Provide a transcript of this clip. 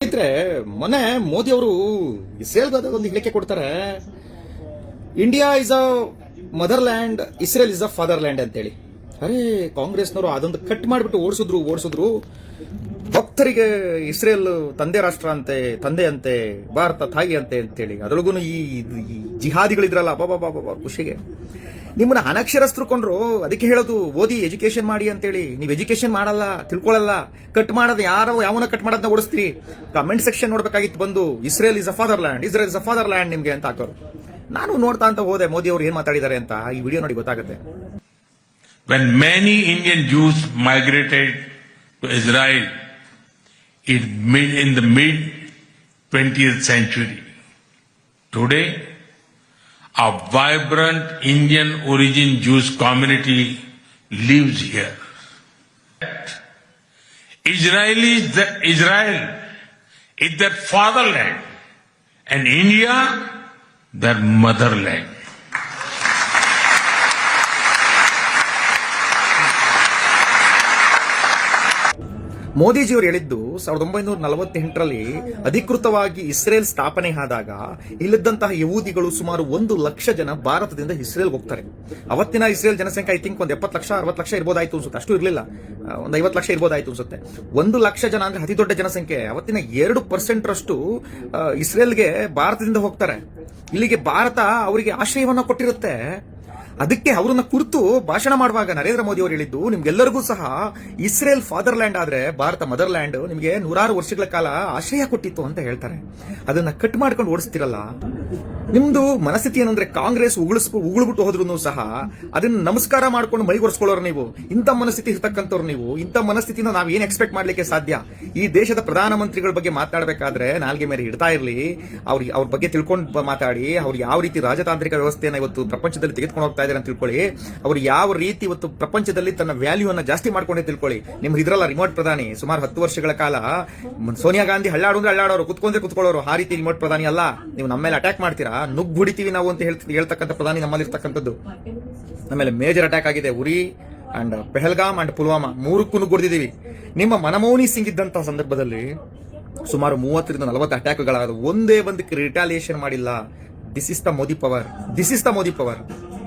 ಸ್ನೇಹಿತರೆ, ಮೊನ್ನೆ ಮೋದಿ ಅವರು ಇಸ್ರೇಲ್ಗೆ ಒಂದು ಹೇಳಿಕೆ ಕೊಡ್ತಾರೆ. India is a mother land, Israel is a father land ಅಂತೇಳಿ. ಅರೆ, ಕಾಂಗ್ರೆಸ್ನವರು ಅದೊಂದು ಕಟ್ ಮಾಡಿಬಿಟ್ಟು ಓಡಿಸಿದ್ರು. ಭಕ್ತರಿಗೆ ಇಸ್ರೇಲ್ ತಂದೆ ರಾಷ್ಟ್ರ ಅಂತೆ, ತಂದೆ ಅಂತೆ, ಭಾರತ ತಾಯಿ ಅಂತೆ ಅಂತೇಳಿ. ಅದರೊಳಗೂ ಈ ಜಿಹಾದಿಗಳಿದ್ರಲ್ಲ, ಬಾಬಾ ಖುಷಿಗೆ ನಿಮ್ಮನ್ನ ಅನಕ್ಷರಸ್ಥರು ಕೊಂಡ್ರು. ಅದಕ್ಕೆ ಹೇಳೋದು, ಓದಿ ಎಜುಕೇಶನ್ ಮಾಡಿ ಅಂತೇಳಿ. ನೀವು ಎಜುಕೇಶನ್ ಮಾಡಲ್ಲ, ತಿಳ್ಕೊಳ್ಳಲ್ಲ, ಕಟ್ ಮಾಡೋದು ಯಾವನ ಕಟ್ ಮಾಡೋದನ್ನ ಓಡಿಸ್ತೀರಿ. ಕಮೆಂಟ್ ಸೆಕ್ಷನ್ ನೋಡ್ಬೇಕಾಗಿತ್ತು ಬಂದು, Israel is a father land, Israel is a father land ನಿಮ್ಗೆ ಅಂತ ಹಾಕೋರು. ನಾನು ನೋಡ್ತಾ ಅಂತ ಹೋದೆ ಮೋದಿ ಅವರು ಏನ್ ಮಾತಾಡಿದ್ದಾರೆ ಅಂತ. ಈ ವಿಡಿಯೋ ನೋಡಿ ಗೊತ್ತಾಗುತ್ತೆ. When many Indian Jews migrated to Israel in the mid 20th century, today a vibrant Indian origin Jewish community lives here. Israel is their fatherland and India their motherland. ಮೋದಿಜಿಯವರು ಹೇಳಿದ್ದು 1948ರಲ್ಲಿ ಅಧಿಕೃತವಾಗಿ ಇಸ್ರೇಲ್ ಸ್ಥಾಪನೆ ಆದಾಗ ಇಲ್ಲದಂತಹ ಯಹೂದಿಗಳು ಸುಮಾರು 1 ಲಕ್ಷ ಜನ ಭಾರತದಿಂದ ಇಸ್ರೇಲ್ ಹೋಗ್ತಾರೆ. ಅವತ್ತಿನ ಇಸ್ರೇಲ್ ಜನಸಂಖ್ಯೆ ಐ ಥಿಂಕ್ ಒಂದು 70 ಲಕ್ಷ 60 ಲಕ್ಷ ಇರ್ಬೋದಾಯ್ತು ಅನ್ಸುತ್ತೆ. ಅಷ್ಟು ಇರಲಿಲ್ಲ, ಒಂದು 50 ಲಕ್ಷ ಇರ್ಬೋದಾಯ್ತು ಅನ್ಸುತ್ತೆ. 1 ಲಕ್ಷ ಜನ ಅಂದ್ರೆ ಅತಿ ದೊಡ್ಡ ಜನಸಂಖ್ಯೆ. ಅವತ್ತಿನ 2% ರಷ್ಟು ಇಸ್ರೇಲ್ಗೆ ಭಾರತದಿಂದ ಹೋಗ್ತಾರೆ. ಇಲ್ಲಿಗೆ ಭಾರತ ಅವರಿಗೆ ಆಶ್ರಯವನ್ನ ಕೊಟ್ಟಿರುತ್ತೆ. ಅದಕ್ಕೆ ಅವರನ್ನ ಕುರಿತು ಭಾಷಣ ಮಾಡುವಾಗ ನರೇಂದ್ರ ಮೋದಿ ಅವರು ಹೇಳಿದ್ದು, ನಿಮ್ಗೆಲ್ಲರಿಗೂ ಸಹ ಇಸ್ರೇಲ್ ಫಾದರ್ ಲ್ಯಾಂಡ್ ಆದ್ರೆ ಭಾರತ ಮದರ್ ಲ್ಯಾಂಡ್ ನಿಮಗೆ 100 ವರ್ಷಗಳ ಕಾಲ ಆಶ್ರಯ ಕೊಟ್ಟಿತ್ತು ಅಂತ ಹೇಳ್ತಾರೆ. ಅದನ್ನ ಕಟ್ ಮಾಡ್ಕೊಂಡು ಓಡಿಸ್ತಿರಲ್ಲ. ನಿಮ್ದು ಮನಸ್ಥಿತಿ ಏನಂದ್ರೆ, ಕಾಂಗ್ರೆಸ್ ಉಗುಳ್ಬಿಟ್ಟು ಹೋದ್ರು ಸಹ ಅದನ್ನ ನಮಸ್ಕಾರ ಮಾಡ್ಕೊಂಡು ಮೈಗೊರ್ಸ್ಕೊಳ್ಳೋರು ನೀವು. ಇಂಥ ಮನಸ್ಥಿತಿ ಇರ್ತಕ್ಕಂಥವ್ರು ನೀವು. ಇಂಥ ಮನಸ್ಥಿತಿನ ನಾವ್ ಏನ್ ಎಕ್ಸ್ಪೆಕ್ಟ್ ಮಾಡ್ಲಿಕ್ಕೆ ಸಾಧ್ಯ? ಈ ದೇಶದ ಪ್ರಧಾನಮಂತ್ರಿಗಳ ಬಗ್ಗೆ ಮಾತಾಡಬೇಕಾದ್ರೆ ನಾಲ್ಗೆ ಮೇಲೆ ಇಡ್ತಾ ಇರ್ಲಿ, ಅವ್ರ ಬಗ್ಗೆ ತಿಳ್ಕೊಂಡು ಮಾತಾಡಿ. ಅವ್ರು ಯಾವ ರೀತಿ ರಾಜತಾಂತ್ರಿಕ ವ್ಯವಸ್ಥೆಯನ್ನ ಇವತ್ತು ಪ್ರಪಂಚದಲ್ಲಿ ತೆಗೆದುಕೊಂಡು ಹೋಗ್ತಾ ಇದ್ದಾರೆ ಅಂತ ತಿಳ್ಕೊಳ್ಳಿ. ಅವ್ರು ಯಾವ ರೀತಿ ಇವತ್ತು ಪ್ರಪಂಚದಲ್ಲಿ ತನ್ನ ವ್ಯಾಲ್ಯೂ ಅನ್ನ ಜಾಸ್ತಿ ಮಾಡ್ಕೊಂಡೇ ತಿಳ್ಕೊಳ್ಳಿ. ನಿಮ್ಗೆ ಇದ್ರಲ್ಲ ರಿಮೋಟ್ ಪ್ರಧಾನಿ, ಸುಮಾರು 10 ವರ್ಷಗಳ ಕಾಲ ಸೋನಿಯಾ ಗಾಂಧಿ ಹಳ್ಳಾಡೋರು, ಕುತ್ಕೊಳ್ಳೋರು. ಆ ರೀತಿ ರಿಮೋಟ್ ಪ್ರಧಾನಿ ಅಲ್ಲ. ನೀವು ನಮ್ಮ ಮೇಲೆ ಅಟ್ಯಾಕ್ ಮಾಡ್ತೀರಾ, ನುಗ್ಗು ಹೊಡಿತೀವಿ ನಾವು ಅಂತ ಹೇಳ್ತಕ್ಕಂಥ ಪ್ರಧಾನಿ ನಮ್ಮಲ್ಲಿರ್ತಕ್ಕಂಥದ್ದು. ಆಮೇಲೆ ಮೇಜರ್ ಅಟ್ಯಾಕ್ ಆಗಿದೆ, ಉರಿ ಅಂಡ್ ಪೆಹಲ್ಗಾಮ್ ಅಂಡ್ ಪುಲ್ವಾಮಾ 3ಕ್ಕೂ ನುಗ್ಗುಡಿದೀವಿ. ನಿಮ್ಮ ಮನಮೋಹನಿ ಸಿಂಗ್ ಇದ್ದಂತಹ ಸಂದರ್ಭದಲ್ಲಿ ಸುಮಾರು 30 ರಿಂದ 40 ಅಟ್ಯಾಕ್ಗಳಾದ, ಒಂದೇ ಒಂದಕ್ಕೆ ರಿಟಾಲಿಯೇಷನ್ ಮಾಡಿಲ್ಲ. This is the Modi power.